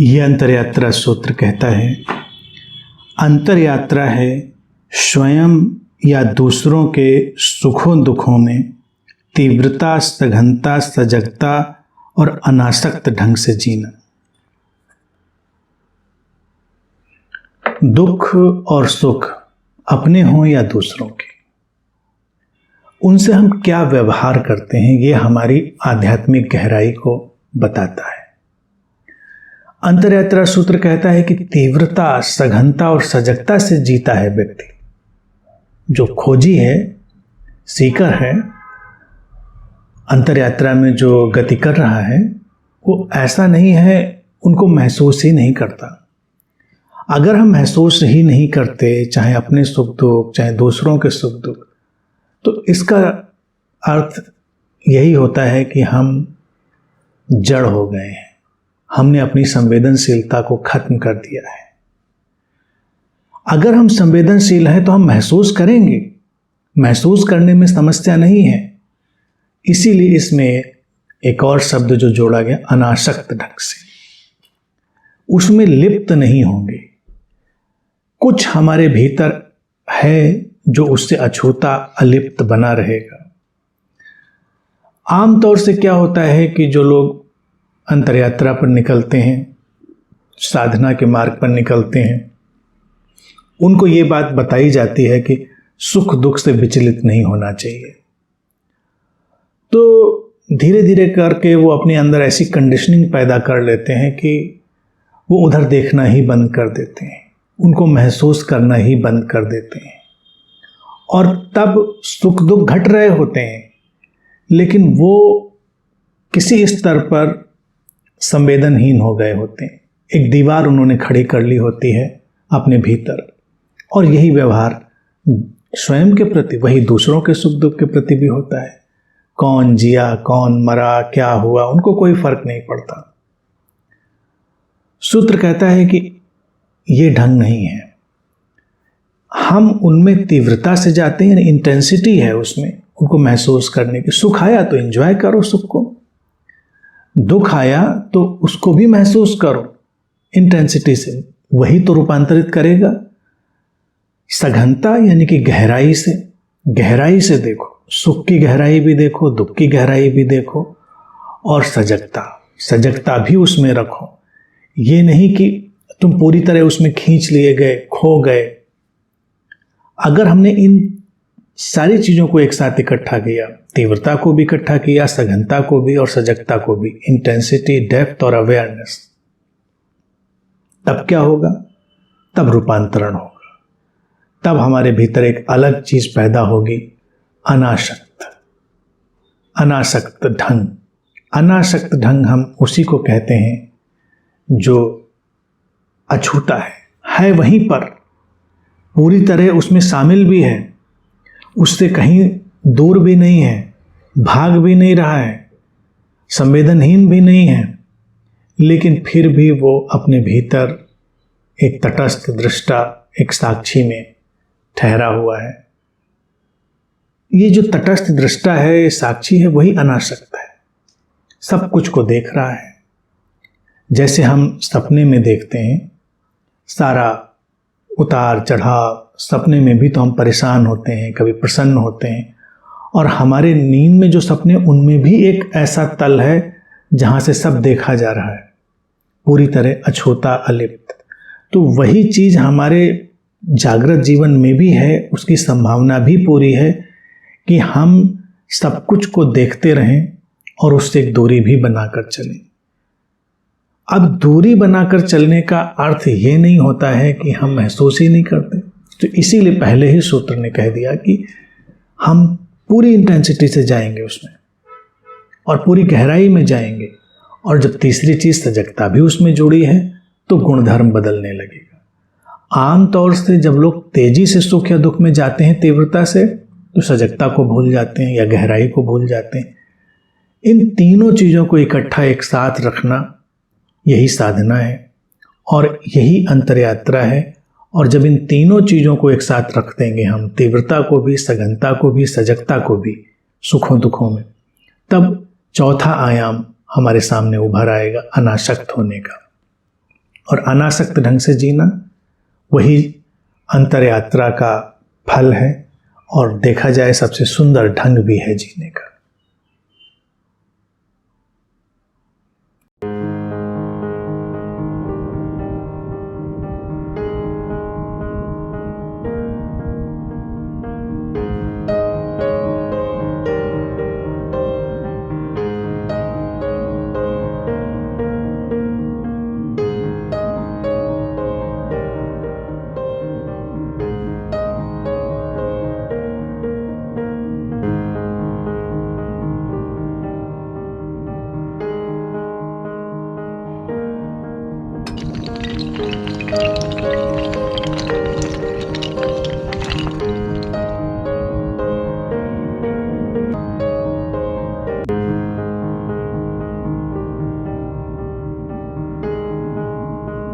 ये अंतरयात्रा सूत्र कहता है, अंतरयात्रा है स्वयं या दूसरों के सुखों दुखों में तीव्रता, सघनता, सजगता और अनासक्त ढंग से जीना। दुख और सुख अपने हों या दूसरों के, उनसे हम क्या व्यवहार करते हैं, ये हमारी आध्यात्मिक गहराई को बताता है। अंतरयात्रा सूत्र कहता है कि तीव्रता, सघनता और सजगता से जीता है व्यक्ति। जो खोजी है, सीकर है, अंतरयात्रा में जो गति कर रहा है, वो ऐसा नहीं है, उनको महसूस ही नहीं करता। अगर हम महसूस ही नहीं करते, चाहे अपने सुख दुख, चाहे दूसरों के सुख दुख, तो इसका अर्थ यही होता है कि हम जड़ हो गए हैं, हमने अपनी संवेदनशीलता को खत्म कर दिया है। अगर हम संवेदनशील हैं तो हम महसूस करेंगे, महसूस करने में समस्या नहीं है। इसीलिए इसमें एक और शब्द जो जोड़ा गया, अनासक्त ढंग से, उसमें लिप्त नहीं होंगे। कुछ हमारे भीतर है जो उससे अछूता, अलिप्त बना रहेगा। आमतौर से क्या होता है कि जो लोग अंतरयात्रा पर निकलते हैं, साधना के मार्ग पर निकलते हैं, उनको ये बात बताई जाती है कि सुख दुख से विचलित नहीं होना चाहिए। तो धीरे धीरे करके वो अपने अंदर ऐसी कंडीशनिंग पैदा कर लेते हैं कि वो उधर देखना ही बंद कर देते हैं, उनको महसूस करना ही बंद कर देते हैं। और तब सुख दुख घट रहे होते हैं, लेकिन वो किसी स्तर पर संवेदनहीन हो गए होते हैं। एक दीवार उन्होंने खड़ी कर ली होती है अपने भीतर, और यही व्यवहार स्वयं के प्रति, वही दूसरों के सुख दुख के प्रति भी होता है। कौन जिया, कौन मरा, क्या हुआ, उनको कोई फर्क नहीं पड़ता। सूत्र कहता है कि ये ढंग नहीं है। हम उनमें तीव्रता से जाते हैं, इंटेंसिटी है उसमें, उनको महसूस करने की। सुख आया तो एंजॉय करो सुख को, दुख आया तो उसको भी महसूस करो इंटेंसिटी से, वही तो रूपांतरित करेगा। सघनता यानी कि गहराई से देखो, सुख की गहराई भी देखो, दुख की गहराई भी देखो, और सजगता भी उसमें रखो। ये नहीं कि तुम पूरी तरह उसमें खींच लिए गए, खो गए। अगर हमने इन सारी चीज़ों को एक साथ इकट्ठा किया, तीव्रता को भी इकट्ठा किया, सघनता को भी और सजगता को भी, इंटेंसिटी, डेप्थ और अवेयरनेस, तब क्या होगा? तब रूपांतरण होगा। तब हमारे भीतर एक अलग चीज पैदा होगी, अनासक्त ढंग। अनासक्त ढंग हम उसी को कहते हैं जो अछूता है वहीं पर, पूरी तरह उसमें शामिल भी है, उससे कहीं दूर भी नहीं है, भाग भी नहीं रहा है, संवेदनहीन भी नहीं है, लेकिन फिर भी वो अपने भीतर एक तटस्थ दृष्टा, एक साक्षी में ठहरा हुआ है। ये जो तटस्थ दृष्टा है, साक्षी है, वही अनासक्त है, सब कुछ को देख रहा है। जैसे हम सपने में देखते हैं, सारा उतार चढ़ाव, सपने में भी तो हम परेशान होते हैं, कभी प्रसन्न होते हैं, और हमारे नींद में जो सपने, उनमें भी एक ऐसा तल है जहाँ से सब देखा जा रहा है, पूरी तरह अछूता, अलिप्त। तो वही चीज़ हमारे जागृत जीवन में भी है, उसकी संभावना भी पूरी है कि हम सब कुछ को देखते रहें और उससे एक दूरी भी बनाकर चलें। अब दूरी बनाकर चलने का अर्थ ये नहीं होता है कि हम महसूस ही नहीं करते। तो इसीलिए पहले ही सूत्र ने कह दिया कि हम पूरी इंटेंसिटी से जाएंगे उसमें और पूरी गहराई में जाएंगे, और जब तीसरी चीज सजगता भी उसमें जुड़ी है तो गुणधर्म बदलने लगेगा। आमतौर से जब लोग तेजी से सुख या दुख में जाते हैं तीव्रता से, तो सजगता को भूल जाते हैं या गहराई को भूल जाते हैं। इन तीनों चीज़ों को इकट्ठा एक साथ रखना, यही साधना है और यही अंतरयात्रा है। और जब इन तीनों चीज़ों को एक साथ रख देंगे हम, तीव्रता को भी, सघनता को भी, सजगता को भी, सुखों दुखों में, तब चौथा आयाम हमारे सामने उभर आएगा, अनासक्त होने का। और अनासक्त ढंग से जीना वही अंतर यात्रा का फल है और देखा जाए सबसे सुंदर ढंग भी है जीने का।